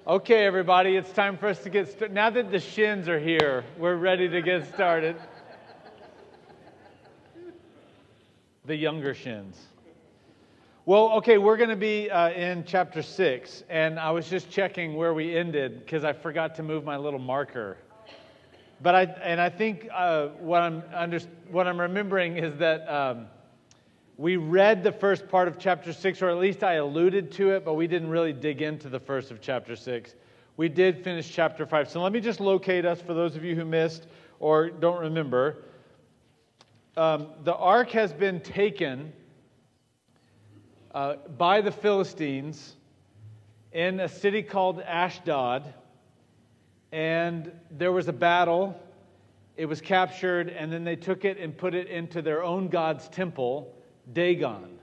Okay, everybody, it's time for us to get started. Now that the shins are here, we're ready to get started. The younger shins. Well, okay, we're going to be in chapter 6, and I was just checking where we ended because I forgot to move my little marker. But I think what I'm remembering is that we read the first part of chapter 6, or at least I alluded to it, but we didn't really dig into the first of chapter 6. We did finish chapter 5. So let me just locate us for those of you who missed or don't remember. The ark has been taken by the Philistines in a city called Ashdod, and there was a battle. It was captured, and then they took it and put it into their own god's temple, Dagon.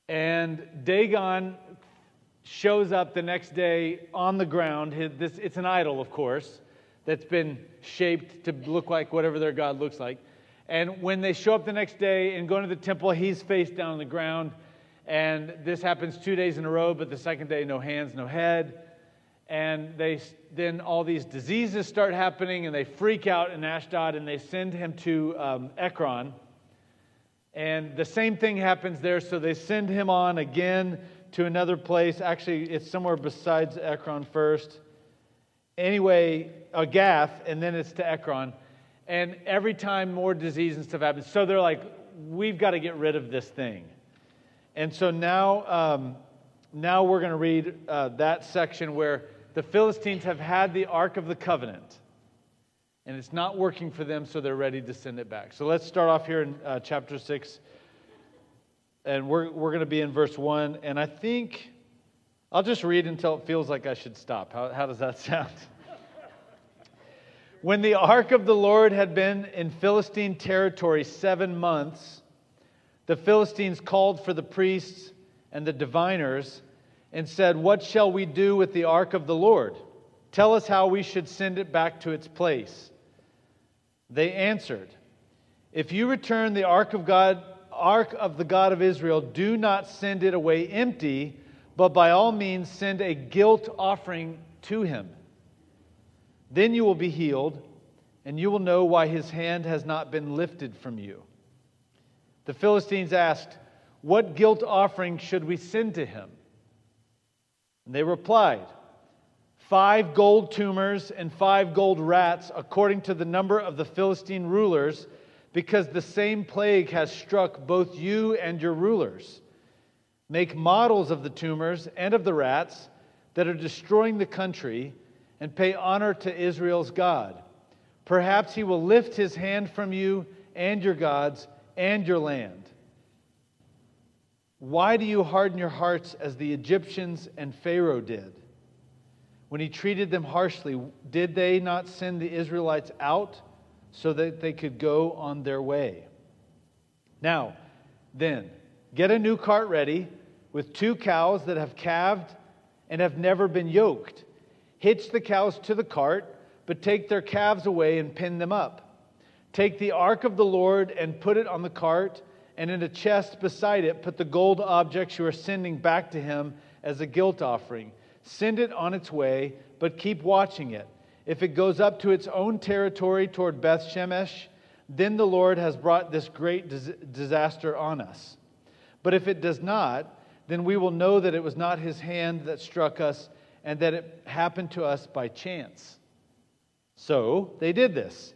And Dagon shows up the next day on the ground. It's an idol, of course, that's been shaped to look like whatever their god looks like. And when they show up the next day and go into the temple, he's face down on the ground. And this happens 2 days in a row, but the second day, no hands, no head. And then all these diseases start happening, and they freak out in Ashdod, and they send him to Ekron. And the same thing happens there, so they send him on again to another place. Actually, it's somewhere besides Ekron first. Anyway, Gath, and then it's to Ekron. And every time more disease and stuff happens. So they're like, we've got to get rid of this thing. And so now we're going to read that section where the Philistines have had the Ark of the Covenant. And it's not working for them, so they're ready to send it back. So let's start off here in chapter 6. And we're going to be in verse 1. And I think I'll just read until it feels like I should stop. How does that sound? When the ark of the Lord had been in Philistine territory 7 months, the Philistines called for the priests and the diviners and said, "What shall we do with the ark of the Lord? Tell us how we should send it back to its place." They answered, "If you return the ark of the God of Israel, do not send it away empty, but by all means send a guilt offering to him. Then you will be healed, and you will know why his hand has not been lifted from you." The Philistines asked, "What guilt offering should we send to him?" And they replied, 5 gold tumors and 5 gold rats, according to the number of the Philistine rulers, because the same plague has struck both you and your rulers. Make models of the tumors and of the rats that are destroying the country, and pay honor to Israel's God. Perhaps he will lift his hand from you and your gods and your land. Why do you harden your hearts as the Egyptians and Pharaoh did? When he treated them harshly, did they not send the Israelites out so that they could go on their way? Now, then, get a new cart ready with 2 cows that have calved and have never been yoked. Hitch the cows to the cart, but take their calves away and pin them up. Take the ark of the Lord and put it on the cart, and in a chest beside it put the gold objects you are sending back to him as a guilt offering. Send it on its way, but keep watching it. If it goes up to its own territory toward Beth Shemesh, then the Lord has brought this great disaster on us. But if it does not, then we will know that it was not his hand that struck us, and that it happened to us by chance." So they did this.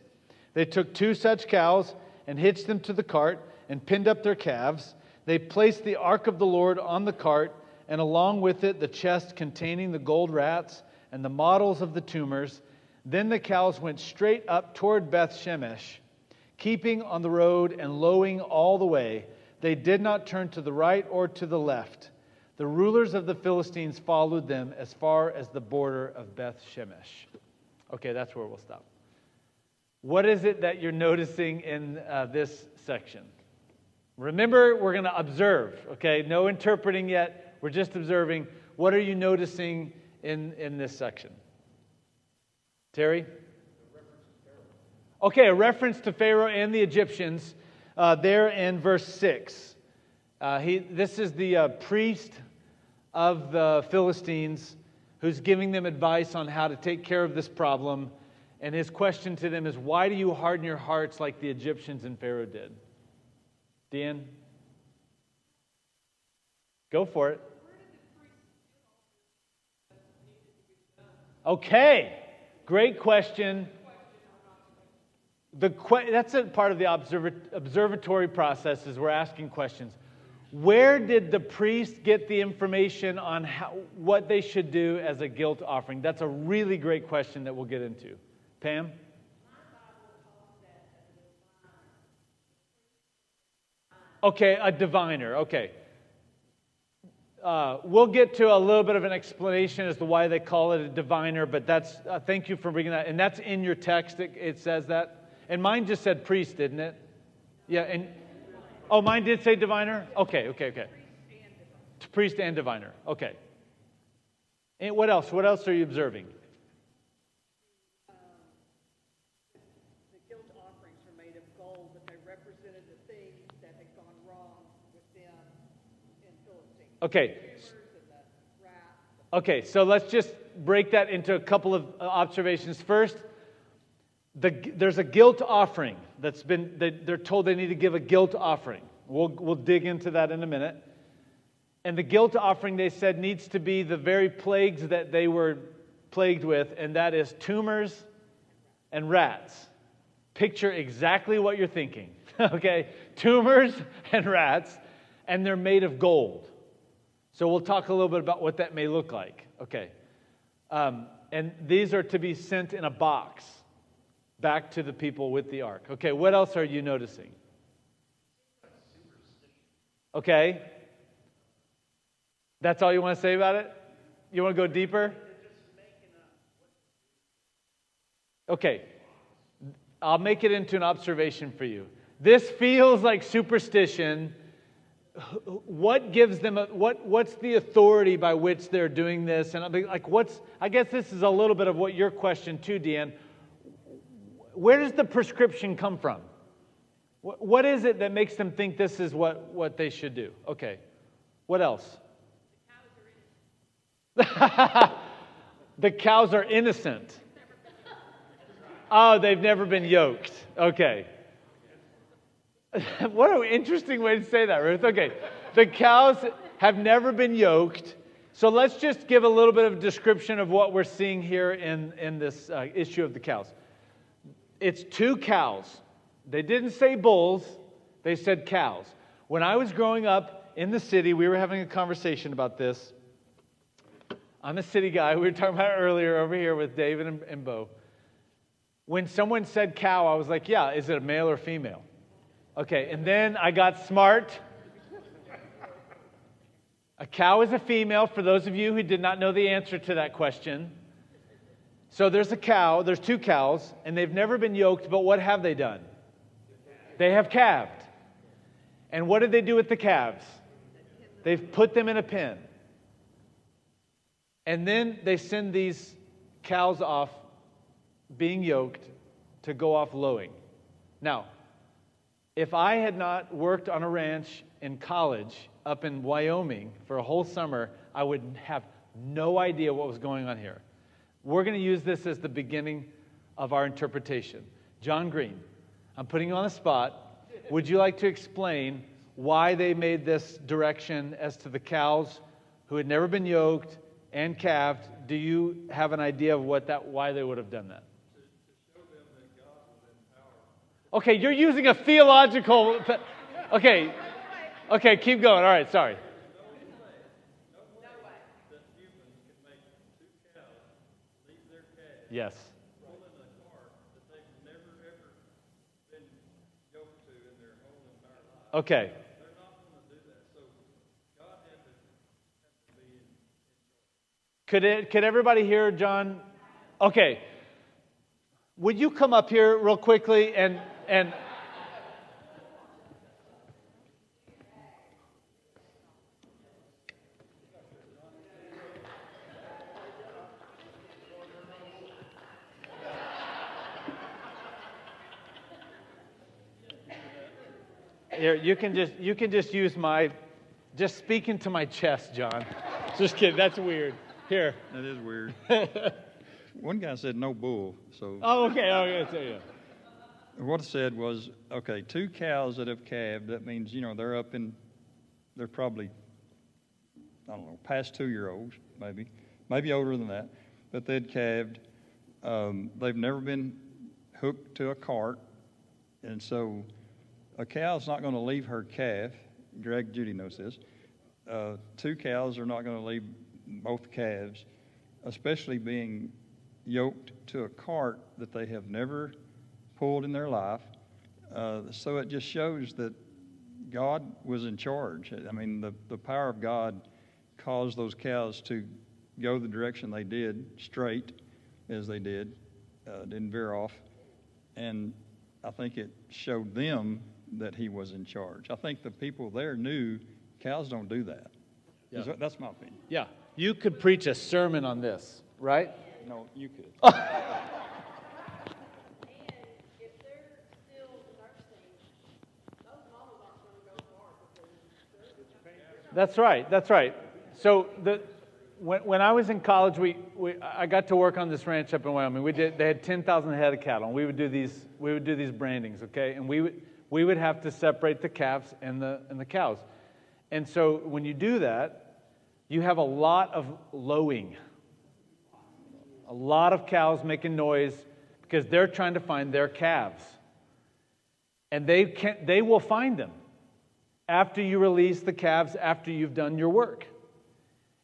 They took 2 such cows and hitched them to the cart and pinned up their calves. They placed the ark of the Lord on the cart, and along with it the chest containing the gold rats and the models of the tumors. Then the cows went straight up toward Beth Shemesh, keeping on the road and lowing all the way. They did not turn to the right or to the left. The rulers of the Philistines followed them as far as the border of Beth Shemesh. Okay, that's where we'll stop. What is it that you're noticing in this section? Remember, we're going to observe, okay? No interpreting yet. We're just observing. What are you noticing in this section? Terry? Okay, a reference to Pharaoh and the Egyptians there in verse 6. This is the priest of the Philistines who's giving them advice on how to take care of this problem. And his question to them is, why do you harden your hearts like the Egyptians and Pharaoh did? Dan? Go for it. Okay, great question. That's a part of the observatory process, is we're asking questions. Where did the priest get the information on what they should do as a guilt offering? That's a really great question that we'll get into. Pam? Okay, a diviner. Okay. We'll get to a little bit of an explanation as to why they call it a diviner, but that's thank you for bringing that. And that's in your text. It says that. And mine just said priest, didn't it? Yeah. And oh, mine did say diviner. Okay. Priest and diviner. Okay. And what else? What else are you observing? The guilt offerings were made of gold, but they represented the things that had gone wrong with them in Philistine. Okay. Okay, so let's just break that into a couple of observations. First, there's a guilt offering they're told they need to give a guilt offering. We'll dig into that in a minute. And the guilt offering, they said, needs to be the very plagues that they were plagued with, and that is tumors and rats. Picture exactly what you're thinking, okay? Tumors and rats, and they're made of gold. So we'll talk a little bit about what that may look like. Okay. And these are to be sent in a box back to the people with the ark. Okay, what else are you noticing? Okay. That's all you want to say about it? You want to go deeper? Okay. I'll make it into an observation for you. This feels like superstition. What gives them what's the authority by which they're doing this? And like I guess this is a little bit of what your question too, Deanne. Where does the prescription come from? What is it that makes them think this is what they should do? Okay. What else? The cows are innocent. Oh, they've never been yoked. Okay. What an interesting way to say that, Ruth. Okay. The cows have never been yoked. So let's just give a little bit of description of what we're seeing here in this issue of the cows. It's two cows. They didn't say bulls. They said cows. When I was growing up in the city, we were having a conversation about this. I'm a city guy. We were talking about it earlier over here with David and Bo. When someone said cow, I was like, yeah, is it a male or female? Okay, and then I got smart. A cow is a female, for those of you who did not know the answer to that question. So there's a cow, there's two cows, and they've never been yoked, but what have they done? They have calved. And what did they do with the calves? They've put them in a pen. And then they send these cows off being yoked to go off lowing. Now, if I had not worked on a ranch in college up in Wyoming for a whole summer, I would have no idea what was going on here. We're going to use this as the beginning of our interpretation. John Green, I'm putting you on the spot. Would you like to explain why they made this direction as to the cows who had never been yoked and calved? Do you have an idea of why they would have done that? Okay, you're using a theological... Okay, keep going. All right, sorry. Yes. Okay. Could everybody hear John? Okay. Would you come up here real quickly and here, you can just use just speak into my chest, John. Just kidding, that's weird. Here. That is weird. One guy said no bull, so Oh, okay. Yeah. what it said was, okay, 2 cows that have calved, that means, they're probably, I don't know, past 2-year-olds, maybe older than that, but they'd calved. They've never been hooked to a cart, and so a cow's not going to leave her calf. Greg, Judy knows this. 2 cows are not going to leave both calves, especially being yoked to a cart that they have never pulled in their life. So it just shows that God was in charge. I mean, the power of God caused those cows to go the direction they did, straight as they did, didn't veer off. And I think it showed them that he was in charge. I think the people there knew cows don't do that. Yeah. That's my opinion. Yeah. You could preach a sermon on this, right? No, you could. And if they're still nursing, those mamas aren't going to go far because That's right. So when I was in college, I got to work on this ranch up in Wyoming. They had 10,000 head of cattle, and we would do these brandings, okay? And we would have to separate the calves and the cows. And so when you do that, you have a lot of lowing. A lot of cows making noise because they're trying to find their calves. And they will find them after you release the calves, after you've done your work.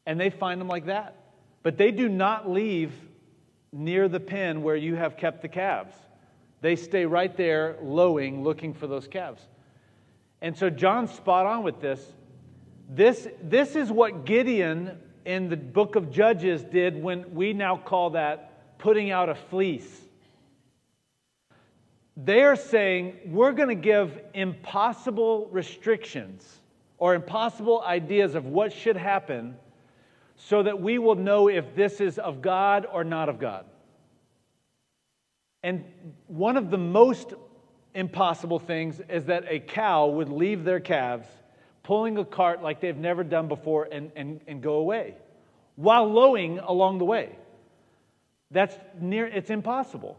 And they find them like that. But they do not leave near the pen where you have kept the calves. They stay right there lowing, looking for those calves. And so John's spot on with this. This is what Gideon in the book of Judges did when we now call that putting out a fleece. They are saying we're going to give impossible restrictions or impossible ideas of what should happen so that we will know if this is of God or not of God. And one of the most impossible things is that a cow would leave their calves pulling a cart like they've never done before and go away while lowing along the way. It's impossible.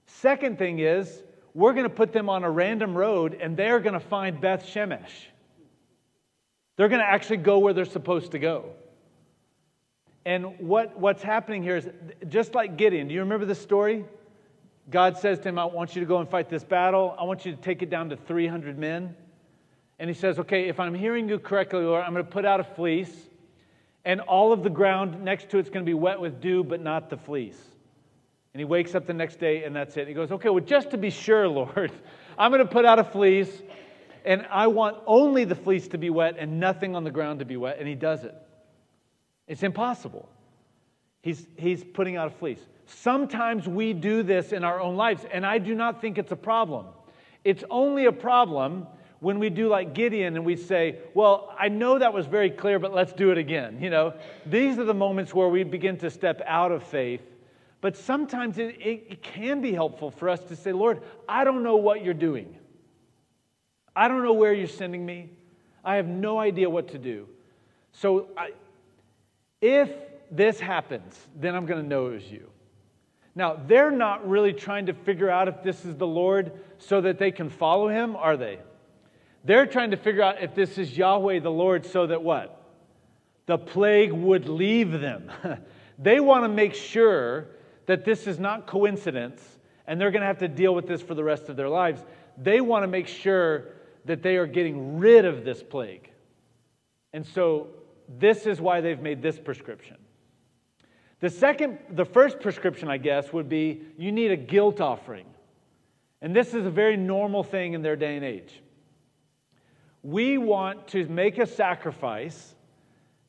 Second thing is, we're going to put them on a random road and they're going to find Beth Shemesh. They're going to actually go where they're supposed to go. And what's happening here is, just like Gideon, do you remember the story? God says to him, I want you to go and fight this battle. I want you to take it down to 300 men. And he says, okay, if I'm hearing you correctly, Lord, I'm going to put out a fleece, and all of the ground next to it's going to be wet with dew, but not the fleece. And he wakes up the next day, and that's it. He goes, okay, well, just to be sure, Lord, I'm going to put out a fleece, and I want only the fleece to be wet and nothing on the ground to be wet. And he does it. It's impossible. He's putting out a fleece. Sometimes we do this in our own lives, and I do not think it's a problem. It's only a problem when we do like Gideon and we say, well, I know that was very clear, but let's do it again. These are the moments where we begin to step out of faith. But sometimes it can be helpful for us to say, Lord, I don't know what you're doing. I don't know where you're sending me. I have no idea what to do. So if this happens, then I'm going to know it was you. Now, they're not really trying to figure out if this is the Lord so that they can follow him, are they? They're trying to figure out if this is Yahweh the Lord so that what? The plague would leave them. They want to make sure that this is not coincidence and they're going to have to deal with this for the rest of their lives. They want to make sure that they are getting rid of this plague. And so this is why they've made this prescription. The first prescription, I guess, would be you need a guilt offering. And this is a very normal thing in their day and age. We want to make a sacrifice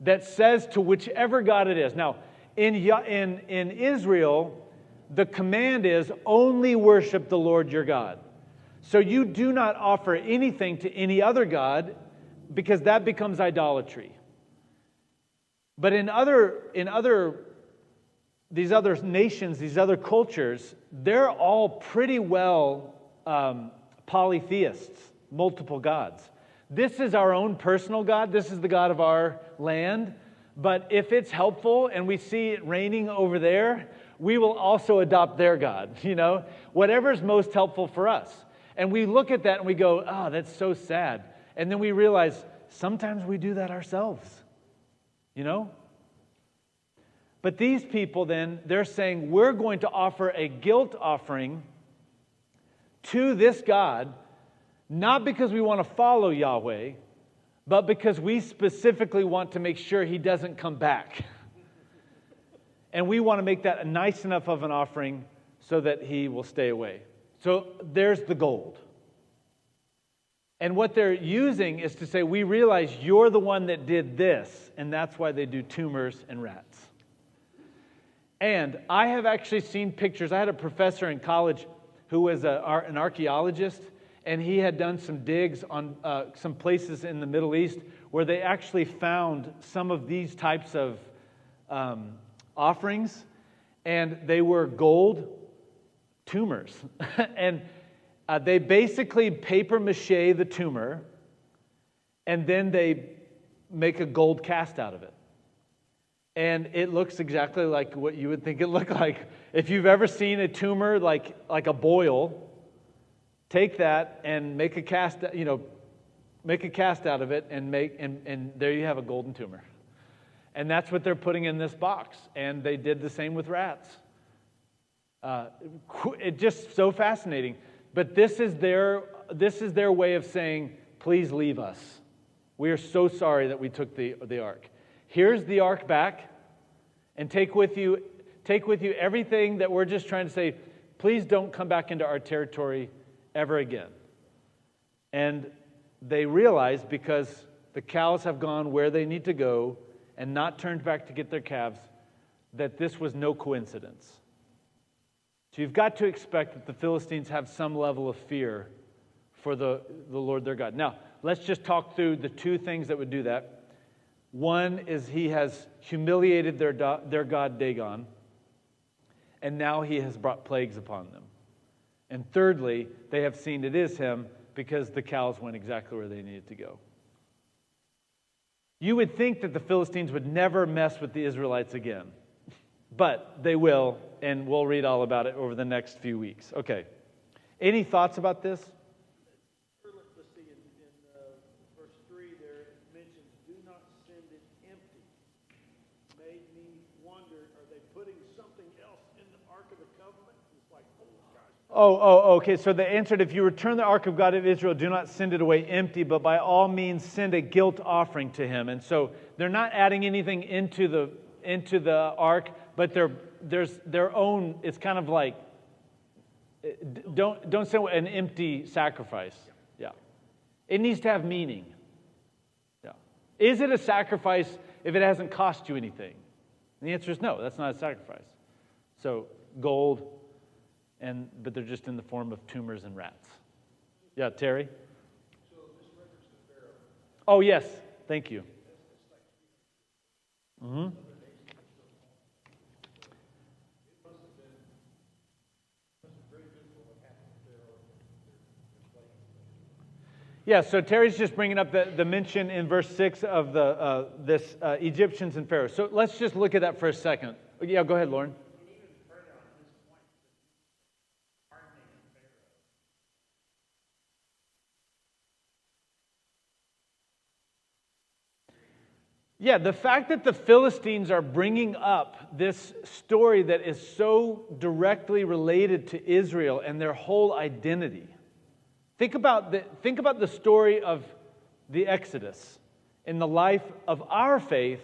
that says to whichever God it is. Now, in Israel, the command is only worship the Lord your God. So you do not offer anything to any other God because that becomes idolatry. But in these other nations, these other cultures, they're all pretty well polytheists, multiple gods. This is our own personal God. This is the God of our land. But if it's helpful and we see it raining over there, we will also adopt their God, whatever's most helpful for us. And we look at that and we go, oh, that's so sad. And then we realize sometimes we do that ourselves, But these people then, they're saying, we're going to offer a guilt offering to this God, not because we want to follow Yahweh, but because we specifically want to make sure He doesn't come back. And we want to make that a nice enough of an offering so that He will stay away. So there's the gold. And what they're using is to say, we realize you're the one that did this, and that's why they do tumors and rats. And I have actually seen pictures. I had a professor in college who was an archaeologist, and he had done some digs on some places in the Middle East where they actually found some of these types of offerings, and they were gold tumors. And they basically paper mache the tumor, and then they make a gold cast out of it. And it looks exactly like what you would think it looked like. If you've ever seen a tumor like a boil, take that and make a cast, make a cast out of it, and there you have a golden tumor. And that's what they're putting in this box. And they did the same with rats. It's just so fascinating. But this is their way of saying, please leave us. We are so sorry that we took the ark. Here's the ark back, and take with you everything that we're just trying to say, please don't come back into our territory ever again. And they realize, because the cows have gone where they need to go and not turned back to get their calves, that this was no coincidence. So you've got to expect that the Philistines have some level of fear for the Lord their God. Now, let's just talk through the two things that would do that. One is he has humiliated their god Dagon, and now he has brought plagues upon them. And thirdly, they have seen it is him because the cows went exactly where they needed to go. You would think that the Philistines would never mess with the Israelites again, but they will, and we'll read all about it over the next few weeks. Okay. Any thoughts about this? Let's see, in verse 3 there, it mentions, do not send it empty. Made me wonder, are they putting something else in the Ark of the Covenant? It's like, oh gosh. Okay. So they answered, if you return the ark of God of Israel, do not send it away empty, but by all means send a guilt offering to him. And so they're not adding anything into the ark, but there's their own. It's kind of like, don't send an empty sacrifice. Yeah, it needs to have meaning. Yeah, is it a sacrifice if it hasn't cost you anything? And the answer is no. That's not a sacrifice. So gold. But they're just in the form of tumors and rats. Yeah, Terry? So this reference to Pharaoh. Oh, yes. Thank you. Mm-hmm. Yeah, so Terry's just bringing up the mention in verse 6 of this Egyptians and Pharaoh. So let's just look at that for a second. Yeah, go ahead, Lauren. Yeah, the fact that the Philistines are bringing up this story that is so directly related to Israel and their whole identity. Think about the story of the Exodus in the life of our faith,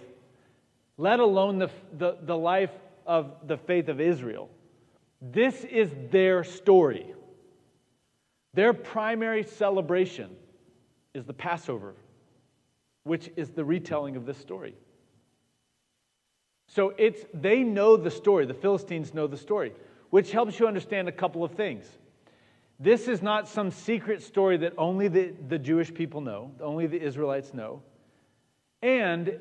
let alone the life of the faith of Israel. This is their story. Their primary celebration is the Passover, which is the retelling of this story. So they know the story. The Philistines know the story, which helps you understand a couple of things. This is not some secret story that only the Jewish people know, only the Israelites know. And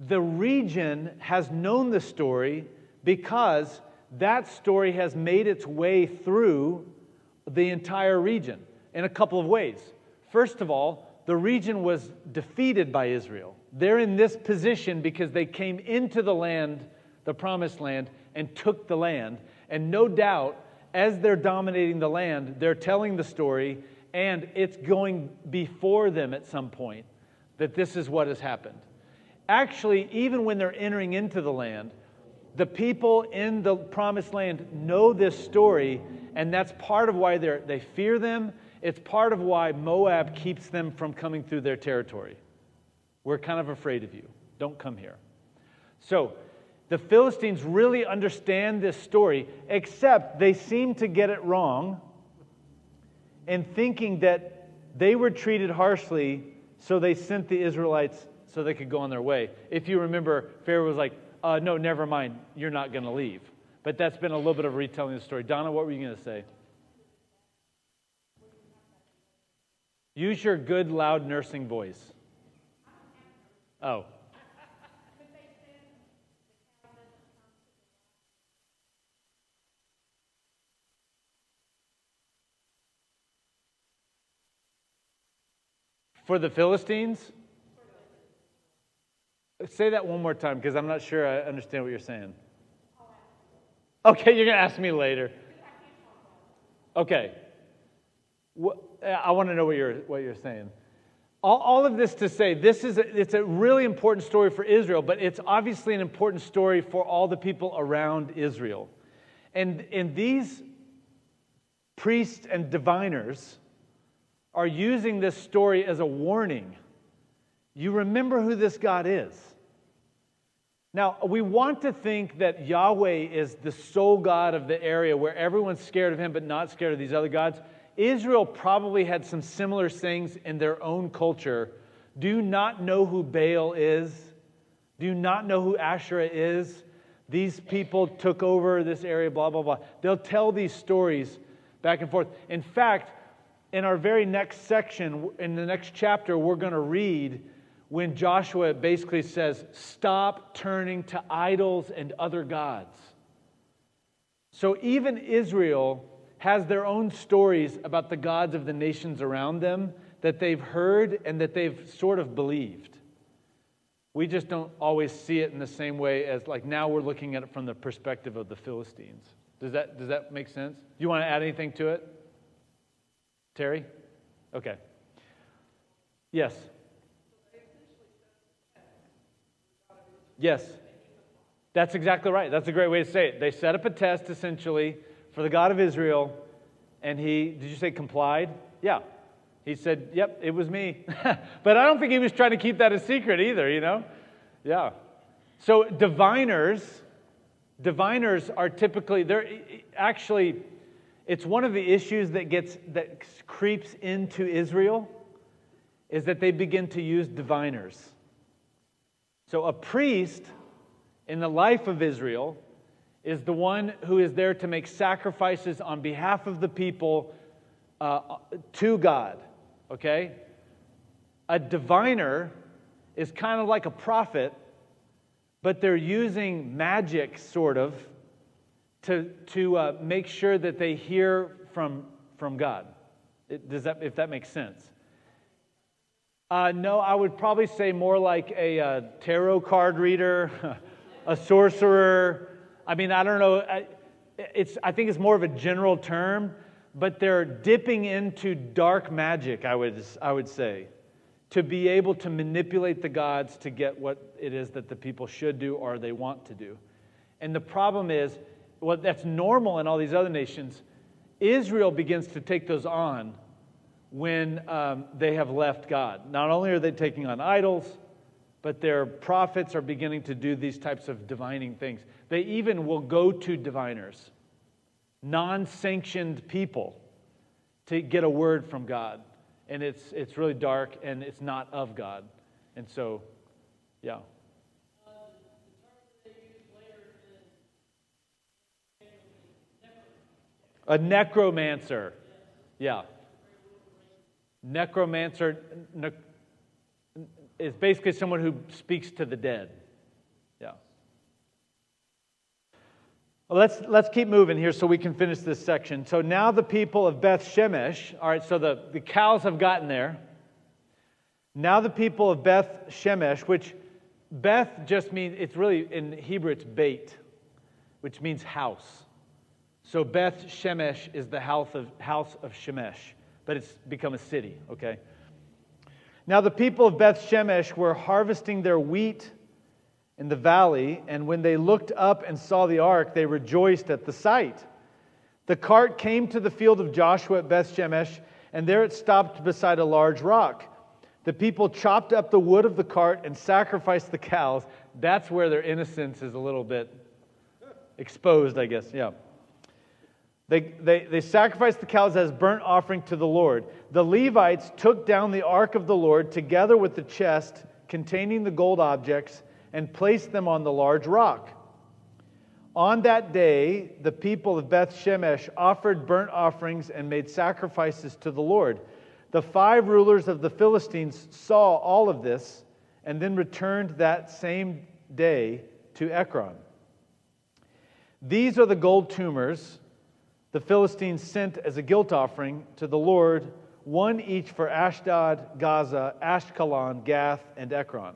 the region has known the story because that story has made its way through the entire region in a couple of ways. First of all, the region was defeated by Israel. They're in this position because they came into the land, the promised land, and took the land. And no doubt, as they're dominating the land, they're telling the story, and it's going before them at some point that this is what has happened. Actually, even when they're entering into the land, the people in the promised land know this story, and that's part of why they fear them. It's part of why Moab keeps them from coming through their territory. We're kind of afraid of you. Don't come here. So, the Philistines really understand this story, except they seem to get it wrong in thinking that they were treated harshly, so they sent the Israelites so they could go on their way. If you remember, Pharaoh was like, no, never mind, you're not going to leave. But that's been a little bit of retelling the story. Donna, what were you going to say? Use your good, loud nursing voice. Oh. For the Philistines? Say that one more time, because I'm not sure I understand what you're saying. Okay, you're going to ask me later. Okay. I want to know what you're saying. All of this to say, it's a really important story for Israel, but it's obviously an important story for all the people around Israel. And these priests and diviners are using this story as a warning. You remember who this God is. Now, we want to think that Yahweh is the sole God of the area where everyone's scared of him but not scared of these other gods. Israel probably had some similar things in their own culture. Do not know who Baal is. Do not know who Asherah is. These people took over this area, blah, blah, blah. They'll tell these stories back and forth. In fact, in our very next section, in the next chapter, we're going to read when Joshua basically says, stop turning to idols and other gods. So even Israel has their own stories about the gods of the nations around them that they've heard and that they've sort of believed. We just don't always see it in the same way as, like, now we're looking at it from the perspective of the Philistines. Does that make sense? Do you want to add anything to it? Terry? Okay. Yes. Yes. That's exactly right. That's a great way to say it. They set up a test, essentially, for the God of Israel, and he, did you say complied? Yeah. He said, yep, it was me. But I don't think he was trying to keep that a secret either, you know? Yeah. So diviners are typically, it's one of the issues that creeps into Israel is that they begin to use diviners. So a priest in the life of Israel is the one who is there to make sacrifices on behalf of the people to God. Okay? A diviner is kind of like a prophet, but they're using magic, sort of, to make sure that they hear from God. If that makes sense. No, I would probably say more like a tarot card reader, a sorcerer. I mean, I don't know. I think it's more of a general term, but they're dipping into dark magic, I would say, to be able to manipulate the gods to get what it is that the people should do or they want to do. And the problem is, well, that's normal in all these other nations. Israel begins to take those on when they have left God. Not only are they taking on idols, but their prophets are beginning to do these types of divining things. They even will go to diviners, non-sanctioned people, to get a word from God. And it's really dark, and it's not of God. And so, yeah. A necromancer. Yeah. Necromancer is basically someone who speaks to the dead. Yeah. Well, let's keep moving here so we can finish this section. So now the people of Beth Shemesh, all right, so the cows have gotten there. Now the people of Beth Shemesh, which Beth just means, it's really, in Hebrew it's Beit, which means house. So Beth Shemesh is the house of Shemesh, but it's become a city, okay? Now the people of Beth Shemesh were harvesting their wheat in the valley, and when they looked up and saw the ark, they rejoiced at the sight. The cart came to the field of Joshua at Beth Shemesh, and there it stopped beside a large rock. The people chopped up the wood of the cart and sacrificed the cows. That's where their innocence is a little bit exposed, I guess. Yeah. They sacrificed the cows as burnt offering to the Lord. The Levites took down the ark of the Lord together with the chest containing the gold objects and placed them on the large rock. On that day, the people of Beth Shemesh offered burnt offerings and made sacrifices to the Lord. The 5 rulers of the Philistines saw all of this and then returned that same day to Ekron. These are the gold tumors the Philistines sent as a guilt offering to the Lord, one each for Ashdod, Gaza, Ashkelon, Gath, and Ekron.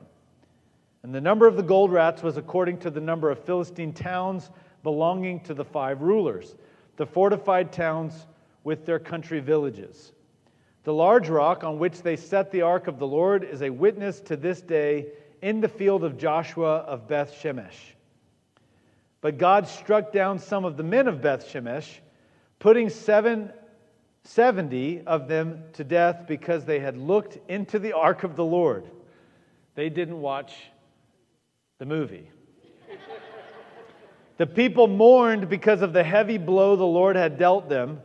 And the number of the gold rats was according to the number of Philistine towns belonging to the 5 rulers, the fortified towns with their country villages. The large rock on which they set the ark of the Lord is a witness to this day in the field of Joshua of Beth Shemesh. But God struck down some of the men of Beth Shemesh, putting 70 of them to death because they had looked into the ark of the Lord. They didn't watch the movie. The people mourned because of the heavy blow the Lord had dealt them,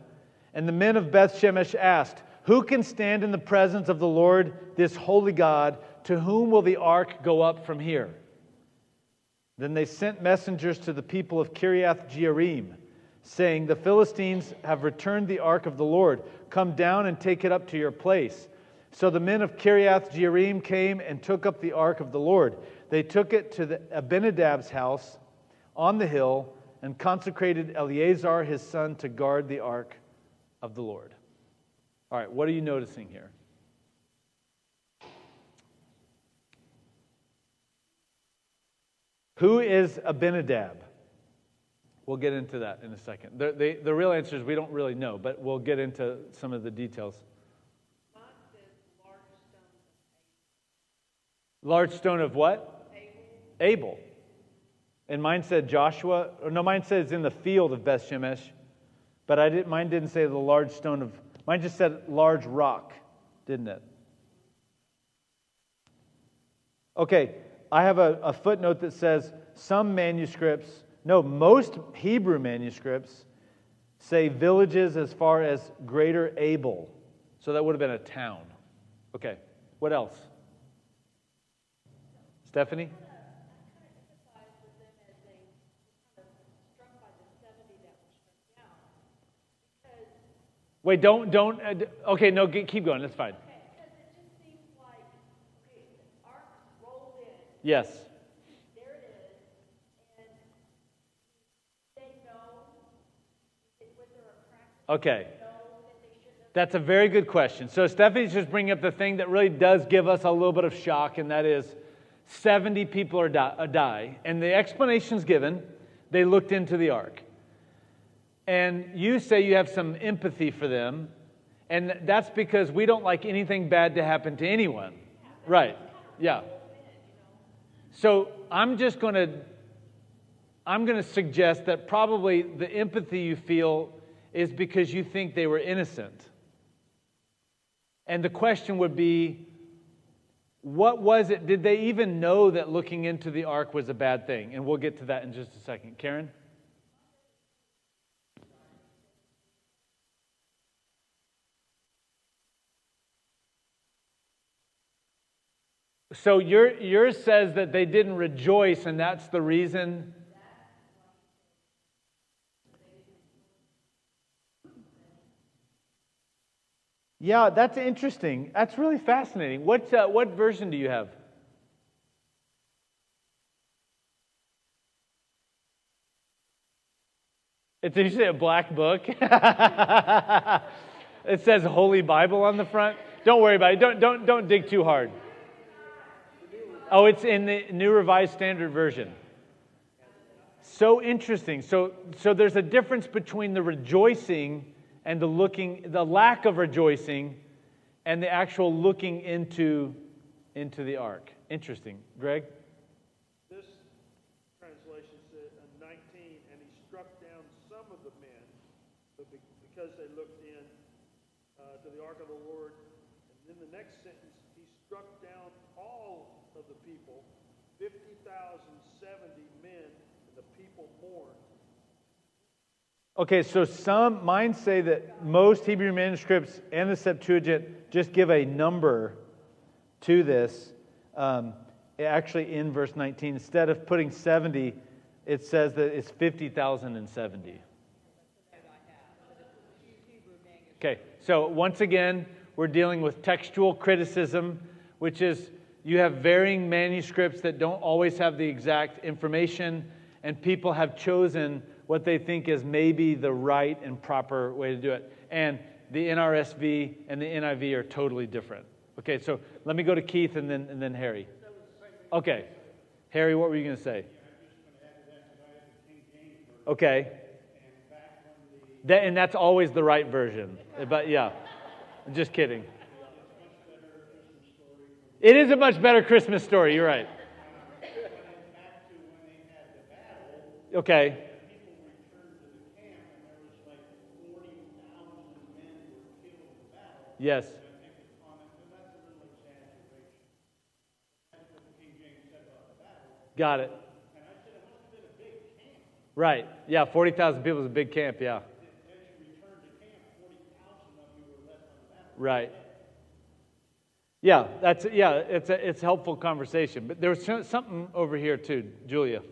and the men of Beth Shemesh asked, "Who can stand in the presence of the Lord, this holy God? To whom will the ark go up from here?" Then they sent messengers to the people of Kiriath Jearim, saying, "The Philistines have returned the ark of the Lord. Come down and take it up to your place." So the men of Kiriath Jearim came and took up the ark of the Lord. They took it to Abinadab's house on the hill and consecrated Eleazar his son to guard the ark of the Lord. All right, what are you noticing here? Who is Abinadab? We'll get into that in a second. The real answer is we don't really know, but we'll get into some of the details. Mine says large stone. Large stone of what? Abel. And mine said Joshua. Or no, mine says in the field of Beth Shemesh. But mine didn't say the large stone of... Mine just said large rock, didn't it? Okay, I have a footnote that says some manuscripts... No, most Hebrew manuscripts say villages as far as Greater Abel. So that would have been a town. Okay, what else? Stephanie? Wait, don't, okay, no, keep going, that's fine. Okay, because it just seems like, okay, the ark rolled in, Yes. there it is, and they know, was there a crack? Okay, Know that they shouldn't have? that's a very good question. So Stephanie's just bringing up the thing that really does give us a little bit of shock, and that is 70 people die. And the explanation's given, they looked into the ark. And you say you have some empathy for them, and that's because we don't like anything bad to happen to anyone. Right, yeah. So I'm going to suggest that probably the empathy you feel is because you think they were innocent. And the question would be, what was it? Did they even know that looking into the ark was a bad thing? And we'll get to that in just a second. Karen? So yours says that they didn't rejoice, and that's the reason. Yeah, that's interesting. That's really fascinating. What version do you have? It's usually a black book. It says Holy Bible on the front. Don't worry about it. Don't dig too hard. Oh, it's in the New Revised Standard Version. So interesting. So there's a difference between the rejoicing and the lack of rejoicing, and the actual looking into the ark. Interesting. Greg? This translation said in 19, and he struck down some of the men, because they looked in to the ark of the Lord. And in the next sentence, he struck down all of the people, 50,070 men, and the people mourned. Okay, so mine say that most Hebrew manuscripts and the Septuagint just give a number to this. Actually, in verse 19, instead of putting 70, it says that it's 50,070. Okay, so once again, we're dealing with textual criticism, which is you have varying manuscripts that don't always have the exact information, and people have chosen what they think is maybe the right and proper way to do it. And the NRSV and the NIV are totally different. Okay, so let me go to Keith and then Harry. Okay. Harry, what were you going to say? Okay. And that's always the right version. But yeah, just kidding. It is a much better Christmas story, you're right. Okay. Yes. Got it. Right. Yeah, 40,000 people is a big camp, yeah. Right. Yeah, it's a helpful conversation. But there was something over here too, Julia.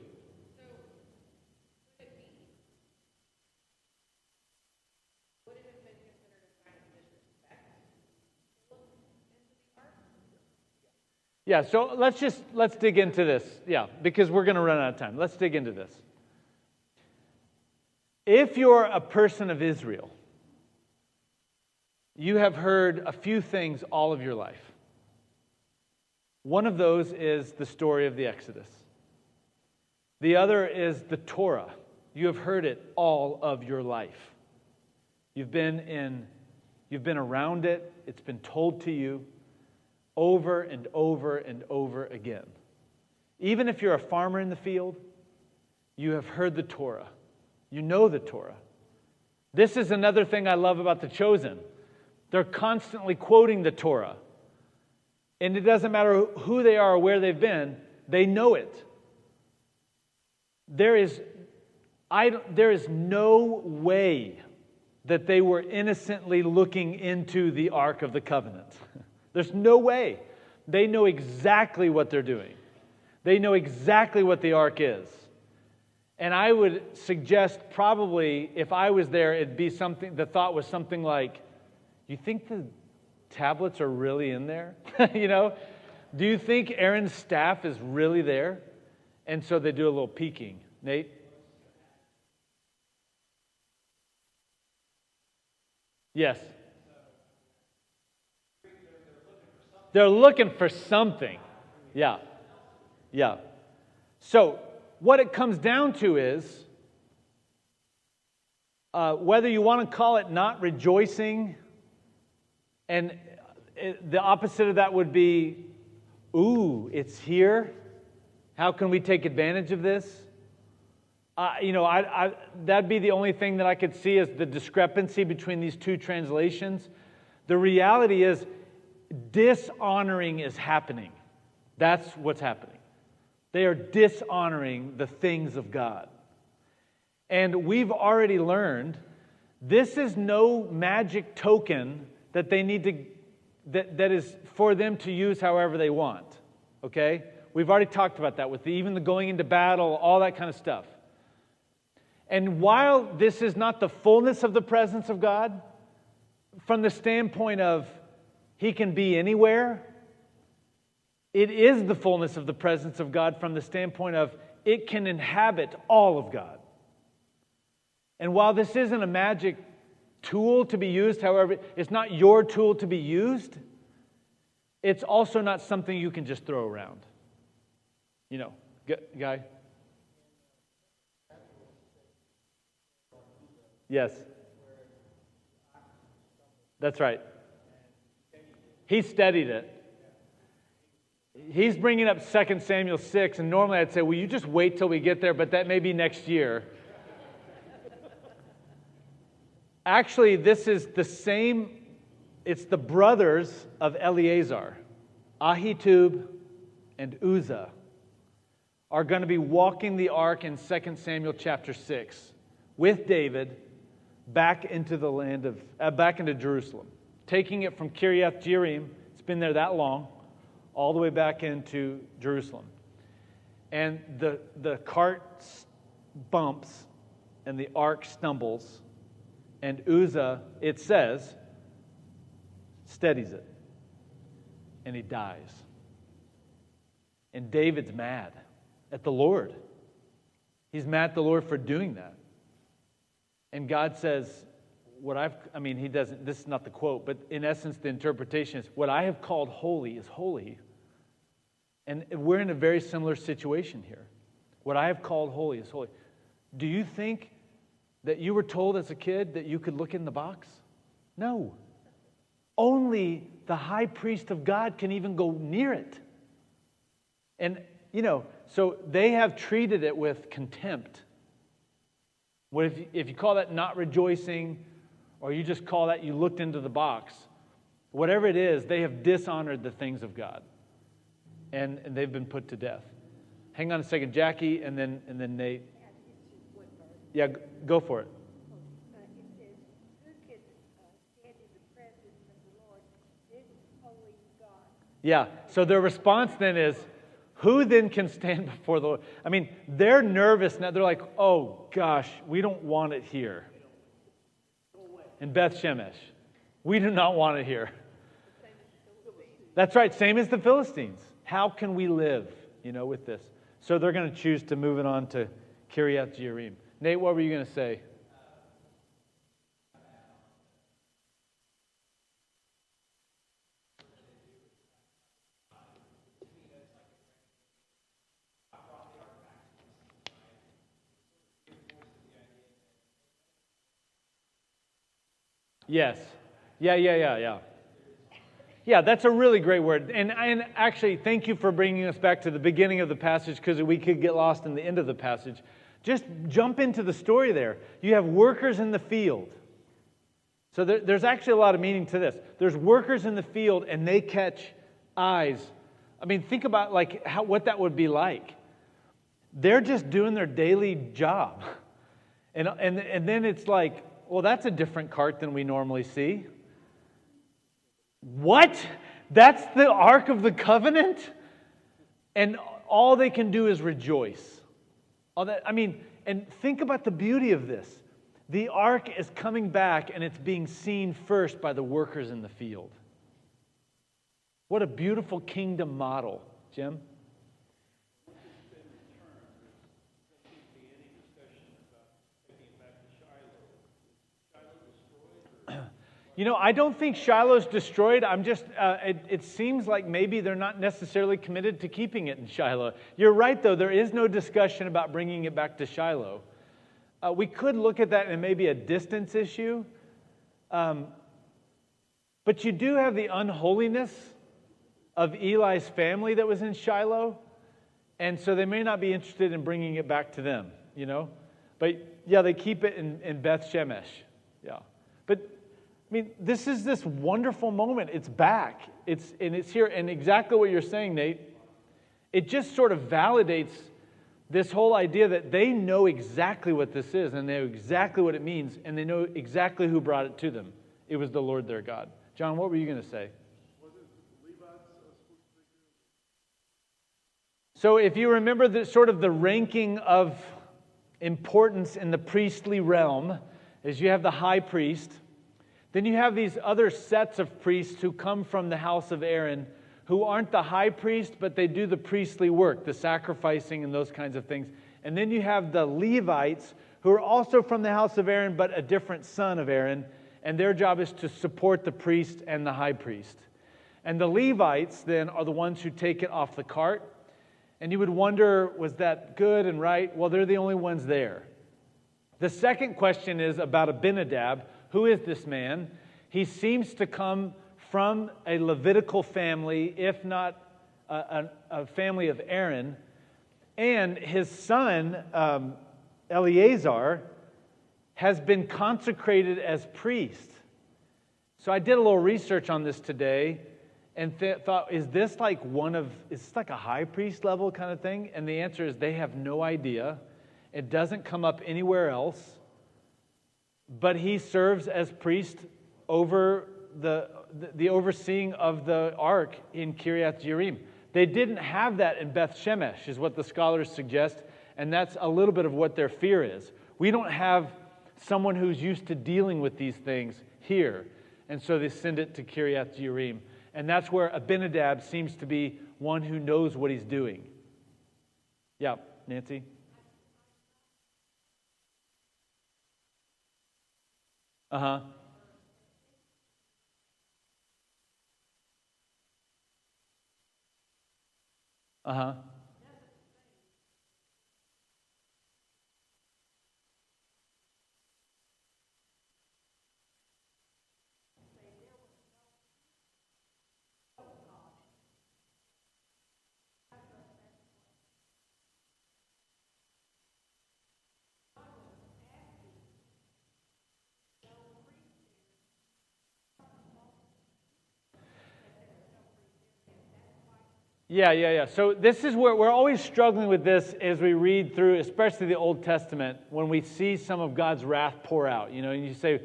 Yeah, so let's dig into this. Yeah, because we're going to run out of time. Let's dig into this. If you're a person of Israel, you have heard a few things all of your life. One of those is the story of the Exodus. The other is the Torah. You have heard it all of your life. You've been around it. It's been told to you over and over and over again. Even if you're a farmer in the field, you have heard the Torah. You know the Torah. This is another thing I love about the Chosen. They're constantly quoting the Torah. And it doesn't matter who they are or where they've been, they know it. There is no way that they were innocently looking into the Ark of the Covenant. There's no way. They know exactly what they're doing. They know exactly what the Ark is. And I would suggest probably, if I was there, it'd be something, the thought was something like, you think the tablets are really in there? You know? Do you think Aaron's staff is really there? And so they do a little peeking. Nate? Yes. They're looking for something. Yeah. Yeah. So, what it comes down to is, whether you want to call it not rejoicing, and the opposite of that would be, ooh, it's here. How can we take advantage of this? That'd be the only thing that I could see as the discrepancy between these two translations. The reality is, dishonoring is happening. That's what's happening. They are dishonoring the things of God. And we've already learned this is no magic token that they need to, that is for them to use however they want. Okay? We've already talked about that with even the going into battle, all that kind of stuff. And while this is not the fullness of the presence of God, from the standpoint of He can be anywhere, it is the fullness of the presence of God from the standpoint of it can inhabit all of God. And while this isn't a magic tool to be used, however, it's not your tool to be used, it's also not something you can just throw around. Guy? Yes. That's right. He studied it. He's bringing up 2 Samuel 6, and normally I'd say, well, you just wait till we get there, but that may be next year. Actually, this is the same, it's the brothers of Eleazar, Ahitub and Uzzah, are going to be walking the ark in 2 Samuel chapter 6 with David back into the land of, back into Jerusalem, taking it from Kiriath Jearim, it's been there that long, all the way back into Jerusalem. And the cart bumps and the ark stumbles, and Uzzah, it says, steadies it, and he dies. And David's mad at the Lord. He's mad at the Lord for doing that. And God says, he doesn't, this is not the quote, but in essence, the interpretation is, what I have called holy is holy. And we're in a very similar situation here. What I have called holy is holy. Do you think that you were told as a kid that you could look in the box? No. Only the high priest of God can even go near it. And, so they have treated it with contempt. What if you call that not rejoicing, or you just call that you looked into the box, whatever it is, they have dishonored the things of God. And they've been put to death. Hang on a second, Jackie, and then Nate. Yeah, go for it. It says, who could stand in the presence of the Lord, this holy God? Yeah, so their response then is, who then can stand before the Lord? They're nervous now. They're like, oh gosh, we don't want it here. In Beth Shemesh. We do not want it here. That's right, same as the Philistines. How can we live, with this? So they're going to choose to move it on to Kiriath Jearim. Nate, what were you going to say? Yes. Yeah. Yeah, that's a really great word. And actually, thank you for bringing us back to the beginning of the passage, because we could get lost in the end of the passage. Just jump into the story there. You have workers in the field. So there's actually a lot of meaning to this. There's workers in the field, and they catch eyes. Think about what that would be like. They're just doing their daily job. And then it's like, well, that's a different cart than we normally see. What? That's the Ark of the Covenant? And all they can do is rejoice. And think about the beauty of this. The Ark is coming back, and it's being seen first by the workers in the field. What a beautiful kingdom model, Jim. I don't think Shiloh's destroyed. It seems like maybe they're not necessarily committed to keeping it in Shiloh. You're right, though. There is no discussion about bringing it back to Shiloh. We could look at that in maybe a distance issue. But you do have the unholiness of Eli's family that was in Shiloh. And so they may not be interested in bringing it back to them, But, yeah, they keep it in Beth Shemesh. Yeah. But this is this wonderful moment. It's back. It's here. And exactly what you're saying, Nate, it just sort of validates this whole idea that they know exactly what this is, and they know exactly what it means, and they know exactly who brought it to them. It was the Lord their God. John, what were you going to say? So if you remember the ranking of importance in the priestly realm, is you have the high priest. Then you have these other sets of priests who come from the house of Aaron, who aren't the high priest, but they do the priestly work, the sacrificing and those kinds of things. And then you have the Levites, who are also from the house of Aaron, but a different son of Aaron, and their job is to support the priest and the high priest. And the Levites then are the ones who take it off the cart, And you would wonder, was that good and right? Well, they're the only ones there. The second question is about Abinadab. Who is this man? He seems to come from a Levitical family, if not a family of Aaron. And his son, Eleazar, has been consecrated as priest. So I did a little research on this today and thought, is this like a high priest level kind of thing? And the answer is they have no idea. It doesn't come up anywhere else. But he serves as priest over the overseeing of the ark in Kiriath Jearim. They didn't have that in Beth Shemesh, is what the scholars suggest, and that's a little bit of what their fear is. We don't have someone who's used to dealing with these things here, and so they send it to Kiriath Jearim. And that's where Abinadab seems to be one who knows what he's doing. Yeah, Nancy? Uh-huh. Uh-huh. Yeah. So this is where we're always struggling with this as we read through, especially the Old Testament, when we see some of God's wrath pour out. And you say,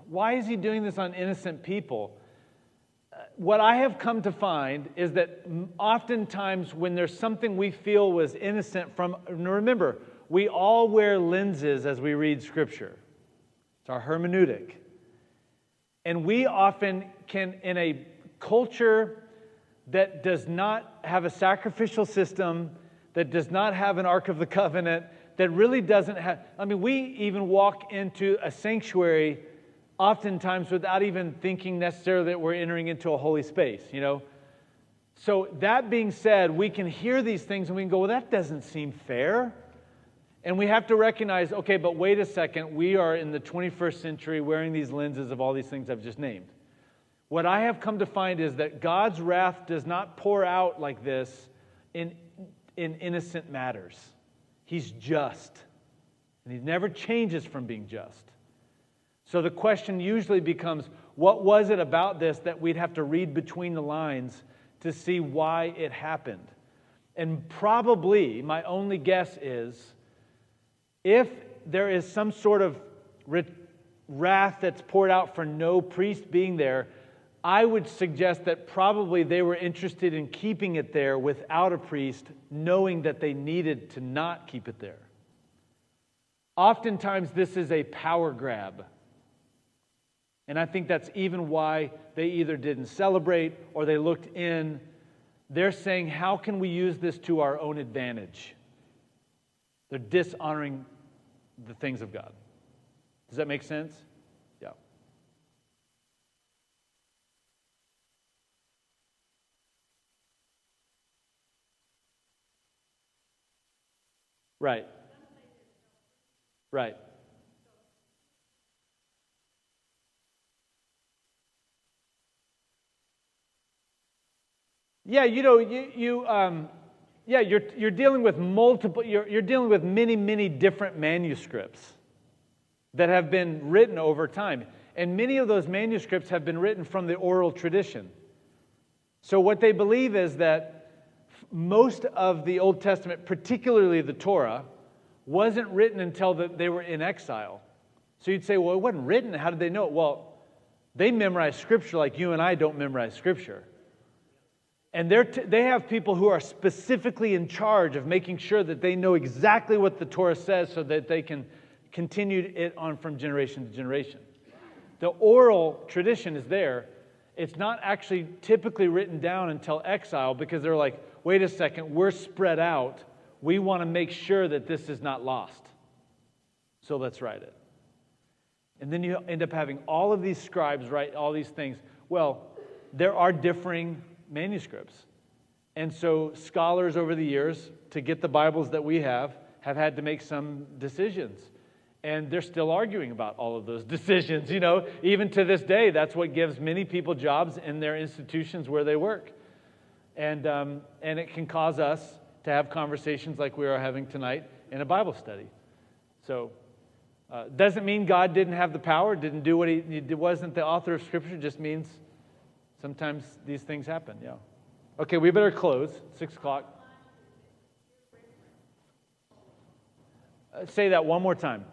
why is he doing this on innocent people? What I have come to find is that oftentimes when there's something we feel was innocent from, remember, we all wear lenses as we read Scripture. It's our hermeneutic. And we often can, in a culture that does not have a sacrificial system, that does not have an Ark of the Covenant, that really doesn't have... we even walk into a sanctuary oftentimes without even thinking necessarily that we're entering into a holy space, So that being said, we can hear these things and we can go, well, that doesn't seem fair. And we have to recognize, okay, but wait a second, we are in the 21st century wearing these lenses of all these things I've just named. What I have come to find is that God's wrath does not pour out like this in innocent matters. He's just. And he never changes from being just. So the question usually becomes, what was it about this that we'd have to read between the lines to see why it happened? And probably, my only guess is, if there is some sort of wrath that's poured out for no priest being there, I would suggest that probably they were interested in keeping it there without a priest, knowing that they needed to not keep it there. Oftentimes, this is a power grab. And I think that's even why they either didn't celebrate or they looked in. They're saying, how can we use this to our own advantage? They're dishonoring the things of God. Does that make sense? Yeah. Right. Right. Yeah, you're dealing with multiple. You're dealing with many different manuscripts that have been written over time, and many of those manuscripts have been written from the oral tradition. So what they believe is that most of the Old Testament, particularly the Torah, wasn't written until they were in exile. So you'd say, well, it wasn't written. How did they know it? Well, they memorized Scripture like you and I don't memorize Scripture. And they have people who are specifically in charge of making sure that they know exactly what the Torah says so that they can continue it on from generation to generation. The oral tradition is there. It's not actually typically written down until exile because they're like, wait a second, we're spread out. We want to make sure that this is not lost. So let's write it. And then you end up having all of these scribes write all these things. Well, there are differing manuscripts. And so scholars over the years, to get the Bibles that we have had to make some decisions. And they're still arguing about all of those decisions. You know, even to this day, that's what gives many people jobs in their institutions where they work. And it can cause us to have conversations like we are having tonight in a Bible study. So, doesn't mean God didn't have the power, didn't do what he wasn't the author of Scripture, just means sometimes these things happen, yeah. Okay, we better close, 6 o'clock. Say that one more time.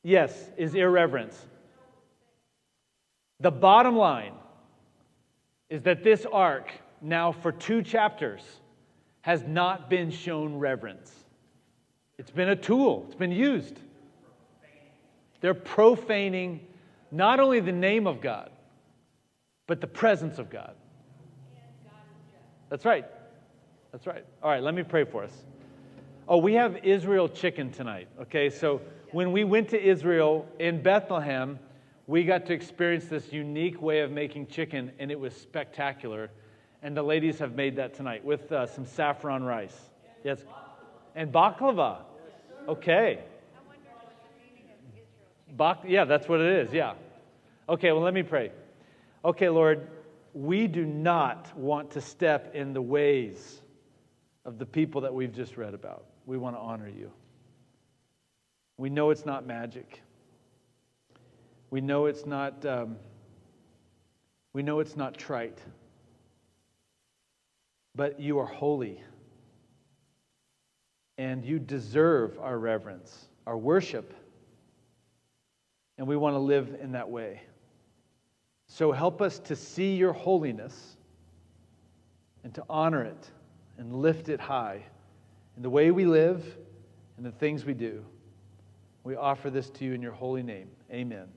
Yes, is irreverence. The bottom line is that this ark, now for 2 chapters, has not been shown reverence. It's been a tool. It's been used. They're profaning not only the name of God, but the presence of God. That's right. That's right. All right, let me pray for us. Oh, we have Israel chicken tonight, okay? So when we went to Israel in Bethlehem, we got to experience this unique way of making chicken, and it was spectacular. And the ladies have made that tonight with some saffron rice. Yes. And baklava. Okay. Yeah, that's what it is, yeah. Okay, well, let me pray. Okay, Lord, we do not want to step in the ways of the people that we've just read about. We want to honor you. We know it's not magic. We know it's not trite. But you are holy. And you deserve our reverence, our worship. And we want to live in that way. So help us to see your holiness and to honor it and lift it high in the way we live and the things we do. We offer this to you in your holy name. Amen.